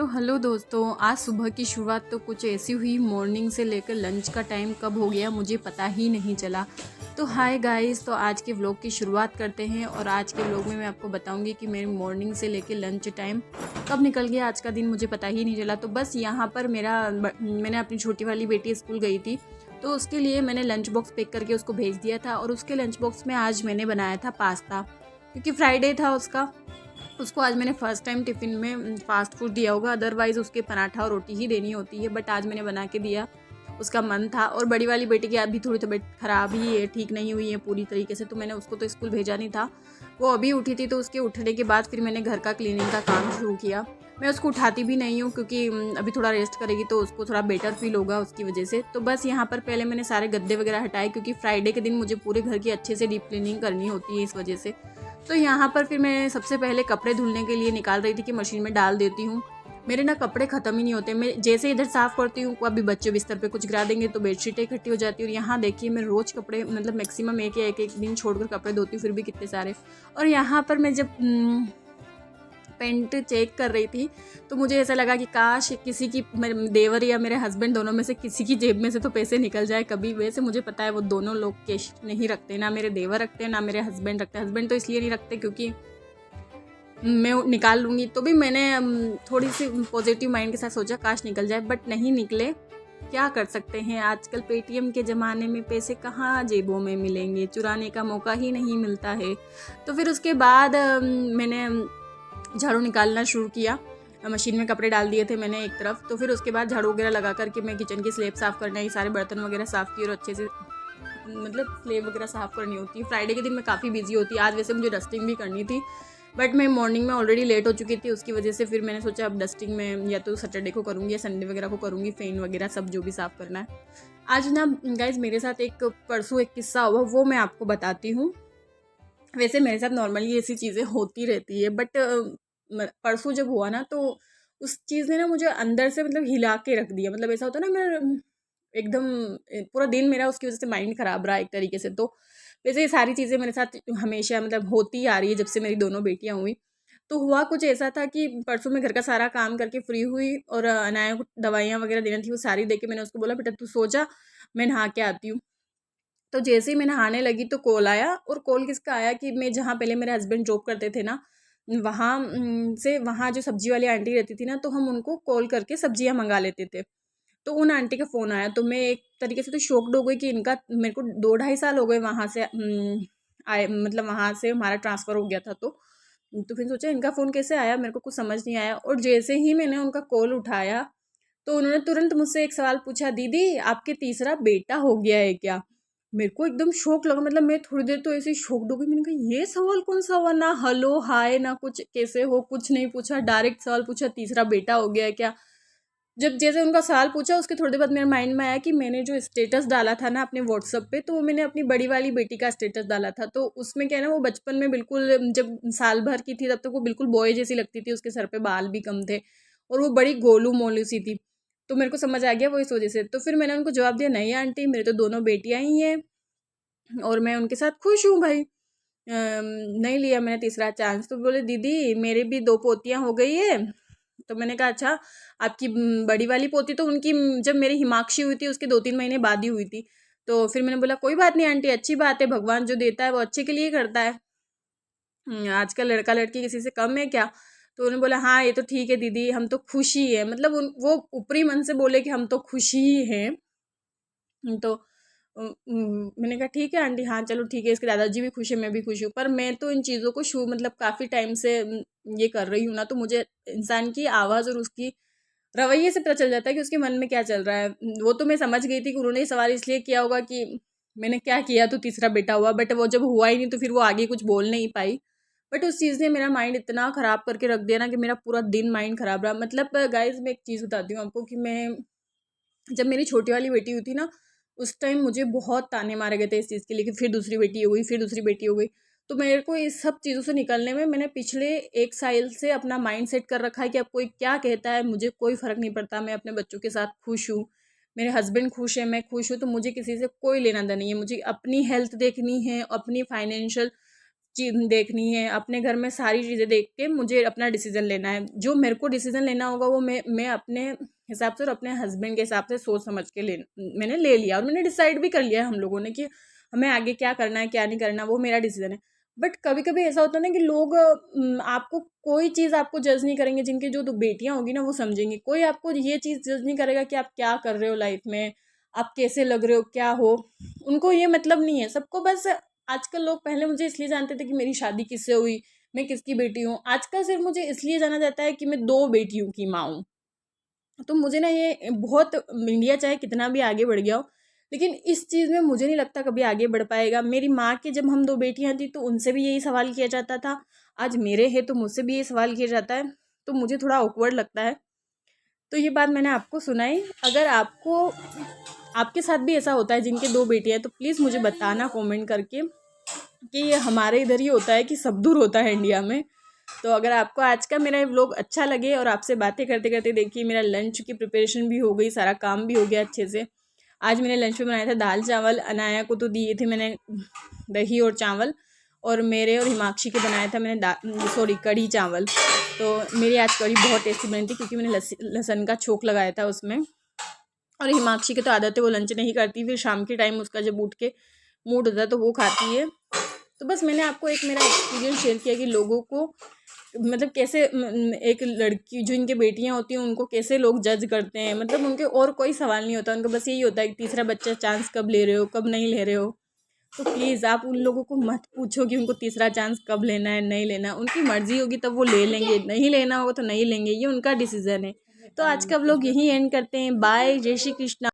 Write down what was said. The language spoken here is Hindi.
तो हेलो दोस्तों, आज सुबह की शुरुआत तो कुछ ऐसी हुई। मॉर्निंग से लेकर लंच का टाइम कब हो गया मुझे पता ही नहीं चला। तो हाय गाइस, तो आज के व्लॉग की शुरुआत करते हैं। और आज के व्लॉग में मैं आपको बताऊंगी कि मेरी मॉर्निंग से लेकर लंच टाइम कब निकल गया। आज का दिन मुझे पता ही नहीं चला। तो बस यहाँ पर मैंने अपनी छोटी वाली बेटी स्कूल गई थी, तो उसके लिए मैंने लंच बॉक्स पैक करके उसको भेज दिया था। और उसके लंच बॉक्स में आज मैंने बनाया था पास्ता, क्योंकि फ्राइडे था उसको आज मैंने फ़र्स्ट टाइम टिफ़िन में फ़ास्ट फूड दिया होगा। अदरवाइज़ उसके पराठा और रोटी ही देनी होती है, बट आज मैंने बना के दिया, उसका मन था। और बड़ी वाली बेटी की अभी थोड़ी तबीयत ख़राब ही है, ठीक नहीं हुई है पूरी तरीके से, तो मैंने उसको तो स्कूल भेजा नहीं था। वो अभी उठी थी, तो उसके उठने के बाद फिर मैंने घर का क्लीनिंग का काम शुरू किया। मैं उसको उठाती भी नहीं हूँ, क्योंकि अभी थोड़ा रेस्ट करेगी तो उसको थोड़ा बेटर फील होगा उसकी वजह से। तो बस यहाँ पर पहले मैंने सारे गद्दे वगैरह हटाए, क्योंकि फ्राइडे के दिन मुझे पूरे घर की अच्छे से डीप क्लीनिंग करनी होती है इस वजह से। तो यहाँ पर फिर मैं सबसे पहले कपड़े धुलने के लिए निकाल रही थी कि मशीन में डाल देती हूँ। मेरे ना कपड़े ख़त्म ही नहीं होते। मैं जैसे इधर साफ़ करती हूँ, अभी बच्चे बिस्तर पे कुछ गिरा देंगे तो बेडशीटें इकट्ठी हो जाती है। और यहाँ देखिए, मैं रोज़ कपड़े मतलब मैक्सिमम एक या एक दिन छोड़कर कपड़े धोती हूँ, फिर भी कितने सारे। और यहाँ पर मैं जब पेंट चेक कर रही थी, तो मुझे ऐसा लगा कि काश किसी की, मेरे देवर या मेरे हस्बैंड, दोनों में से किसी की जेब में से तो पैसे निकल जाए कभी। वैसे मुझे पता है वो दोनों लोग कैश नहीं रखते, ना मेरे देवर रखते हैं ना मेरे हस्बैंड रखते हैं। हस्बैंड तो इसलिए नहीं रखते क्योंकि मैं निकाल लूँगी, तो भी मैंने थोड़ी सी पॉजिटिव माइंड के साथ सोचा काश निकल जाए, बट नहीं निकले। क्या कर सकते हैं, आजकल पेटीएम के ज़माने में पैसे कहाँ जेबों में मिलेंगे, चुराने का मौका ही नहीं मिलता है। तो फिर उसके बाद मैंने झाड़ू निकालना शुरू किया। मशीन में कपड़े डाल दिए थे मैंने एक तरफ। तो फिर उसके बाद झाड़ू वगैरह लगा करके मैं किचन की स्लैब साफ़ करना, ये सारे बर्तन वगैरह साफ़ किए और अच्छे से मतलब स्लैब वगैरह साफ़ करनी होती है। फ्राइडे के दिन मैं काफ़ी बिजी होती है। आज वैसे मुझे डस्टिंग भी करनी थी, बट मैं मॉर्निंग में ऑलरेडी लेट हो चुकी थी, उसकी वजह से फिर मैंने सोचा अब डस्टिंग में या तो सैटरडे को करूँगी या संडे वगैरह को करूँगी, फ़ैन वगैरह सब जो भी साफ़ करना है। आज ना गाइज मेरे साथ एक परसों एक किस्सा हुआ, वो मैं आपको बताती हूँ। वैसे मेरे साथ नॉर्मली ऐसी चीज़ें होती रहती है, बट परसों जब हुआ ना, तो उस चीज़ ने ना मुझे अंदर से मतलब हिला के रख दिया। मतलब ऐसा होता है ना, मैं एकदम पूरा दिन मेरा उसकी वजह से माइंड ख़राब रहा एक तरीके से। तो वैसे ये सारी चीज़ें मेरे साथ हमेशा मतलब होती आ रही है जब से मेरी दोनों बेटियां हुई। तो हुआ कुछ ऐसा था कि परसों मैं घर का सारा काम करके फ्री हुई, और अनाया को दवाइयाँ वगैरह देनी थी, वो सारी दे के मैंने उसको बोला बेटा तू सो जा, मैं नहा के आती हूँ। तो जैसे ही मैं नहाने लगी तो कॉल आया। और कॉल किसका आया कि मैं जहाँ पहले मेरे हस्बैंड जॉब करते थे ना, वहाँ से वहाँ जो सब्जी वाली आंटी रहती थी ना, तो हम उनको कॉल करके सब्जियाँ मंगा लेते थे। तो उन आंटी का फ़ोन आया, तो मैं एक तरीके से तो शॉक्ड हो गई कि इनका, मेरे को 2 ढाई साल हो गए वहाँ से आए, मतलब वहाँ से हमारा ट्रांसफ़र हो गया था। तो फिर सोचा इनका फ़ोन कैसे आया, मेरे को कुछ समझ नहीं आया। और जैसे ही मैंने उनका कॉल उठाया, तो उन्होंने तुरंत मुझसे एक सवाल पूछा, दीदी आपके तीसरा बेटा हो गया है क्या? मेरे को एकदम शौक लगा। मतलब मैं थोड़ी देर तो ऐसे ही शॉक्ड हो गई। मैंने कहा ये सवाल कौन सा हुआ, ना हेलो हाय ना कुछ कैसे हो कुछ नहीं पूछा, डायरेक्ट सवाल पूछा तीसरा बेटा हो गया है क्या। जब जैसे उनका सवाल पूछा, उसके थोड़ी देर बाद मेरे माइंड में आया कि मैंने जो स्टेटस डाला था ना अपने व्हाट्सएप पे, तो वो मैंने अपनी बड़ी वाली बेटी का स्टेटस डाला था। तो उसमें क्या है ना, वो बचपन में बिल्कुल, जब साल भर की थी तब तक वो बिल्कुल बॉय जैसी लगती थी, उसके सर पे बाल भी कम थे और वो बड़ी गोलू मोलू सी थी। तो मेरे को समझ आ गया वो इस वजह से। तो फिर मैंने उनको जवाब दिया, नहीं आंटी मेरे तो दोनों बेटियां ही हैं और मैं उनके साथ खुश हूँ भाई। नहीं लिया मैंने तीसरा चांस। तो बोले दीदी मेरे भी 2 पोतियाँ हो गई है। तो मैंने कहा अच्छा, आपकी बड़ी वाली पोती तो उनकी जब मेरी हिमाक्षी हुई थी उसके 2-3 महीने बाद ही हुई थी। तो फिर मैंने बोला कोई बात नहीं आंटी, अच्छी बात है, भगवान जो देता है वो अच्छे के लिए करता है। आजकल लड़का लड़की किसी से कम है क्या? तो उन्होंने बोला हाँ ये तो ठीक है दीदी, हम तो खुश ही है। मतलब वो ऊपरी मन से बोले कि हम तो खुश ही हैं। तो मैंने कहा ठीक है आंटी, हाँ चलो ठीक है, इसके दादाजी भी खुश है मैं भी खुश हूँ। पर मैं तो इन चीज़ों को मतलब काफ़ी टाइम से ये कर रही हूँ ना, तो मुझे इंसान की आवाज़ और उसकी रवैये से पता चल जाता है कि उसके मन में क्या चल रहा है। वो तो मैं समझ गई थी कि उन्होंने ये सवाल इसलिए किया होगा कि मैंने क्या किया तो तीसरा बेटा हुआ, बट वो जब हुआ ही नहीं तो फिर वो आगे कुछ बोल नहीं पाई। बट उस चीज़ ने मेरा माइंड इतना ख़राब करके रख दिया ना कि मेरा पूरा दिन माइंड ख़राब रहा। मतलब गाइज़ मैं एक चीज़ बताती हूँ आपको कि मैं, जब मेरी छोटी वाली बेटी हुई थी ना, उस टाइम मुझे बहुत ताने मारे गए थे इस चीज़ के लिए कि फिर दूसरी बेटी हो गई, फिर दूसरी बेटी हो गई। तो मेरे को इस सब चीज़ों से निकलने में मैंने पिछले 1 साल से अपना माइंड सेट कर रखा है कि अब कोई क्या कहता है मुझे कोई फ़र्क नहीं पड़ता। मैं अपने बच्चों के साथ खुश हूँ, मेरे हस्बैंड खुश हैं, मैं खुश हूँ, तो मुझे किसी से कोई लेना देना नहीं है। मुझे अपनी हेल्थ देखनी है, अपनी फाइनेंशियल चीज़ देखनी है, अपने घर में सारी चीज़ें देख के मुझे अपना डिसीज़न लेना है। जो मेरे को डिसीज़न लेना होगा वो मैं अपने हिसाब से और अपने हस्बैंड के हिसाब से सोच समझ के मैंने ले लिया और मैंने डिसाइड भी कर लिया हम लोगों ने कि हमें आगे क्या करना है क्या नहीं करना, वो मेरा डिसीज़न है। बट कभी कभी ऐसा होता है ना कि लोग आपको कोई चीज़ आपको जज नहीं करेंगे। जिनकी जो दो बेटियां होगी ना वो समझेंगी। कोई आपको ये चीज़ जज नहीं करेगा कि आप क्या कर रहे हो लाइफ में, आप कैसे लग रहे हो, क्या हो। उनको ये मतलब नहीं है। सबको बस आजकल लोग, पहले मुझे इसलिए जानते थे कि मेरी शादी किससे हुई, मैं किसकी बेटी हूँ। आजकल सिर्फ मुझे इसलिए जाना जाता है कि मैं 2 बेटियों की माँ हूँ। तो मुझे ना ये बहुत, इंडिया चाहे कितना भी आगे बढ़ गया हो, लेकिन इस चीज़ में मुझे नहीं लगता कभी आगे बढ़ पाएगा। मेरी माँ के जब हम 2 बेटियाँ थी तो उनसे भी यही सवाल किया जाता था। आज मेरे है तो मुझसे भी ये सवाल किया जाता है। तो मुझे थोड़ा ऑकवर्ड लगता है। तो ये बात मैंने आपको सुनाई। अगर आपको, आपके साथ भी ऐसा होता है जिनके 2 बेटियाँ हैं, तो प्लीज़ मुझे बताना कमेंट करके कि ये हमारे इधर ही होता है कि सब दूर होता है इंडिया में। तो अगर आपको आज का मेरा व्लॉग अच्छा लगे और आपसे बातें करते करते, देखिए मेरा लंच की प्रिपरेशन भी हो गई, सारा काम भी हो गया अच्छे से। आज मैंने लंच में बनाया था दाल चावल। अनाया को तो दिए थे मैंने दही और चावल, और मेरे और हिमाक्षी के बनाया था मैंने सॉरी कढ़ी चावल। तो मेरी आज कढ़ी बहुत टेस्टी बनी थी क्योंकि मैंने लहसुन का छोंक लगाया था उसमें। और हिमाक्षी की तो आदत है वो लंच नहीं करती, फिर शाम के टाइम उसका जब उठ के मूड होता है तो वो खाती है। तो बस मैंने आपको एक मेरा एक्सपीरियंस शेयर किया कि लोगों को मतलब कैसे एक लड़की जो इनके बेटियां होती हैं उनको कैसे लोग जज करते हैं। मतलब उनके और कोई सवाल नहीं होता, उनको बस यही होता है कि तीसरा बच्चा चांस कब ले रहे हो, कब नहीं ले रहे हो। तो प्लीज़ आप उन लोगों को मत पूछो कि उनको तीसरा चांस कब लेना है नहीं लेना। उनकी मर्जी होगी तब वो ले लेंगे, नहीं लेना होगा तो नहीं लेंगे, ये उनका डिसीजन है। तो आज का व्लॉग यहीं एंड करते हैं। बाय, जय श्री कृष्णा।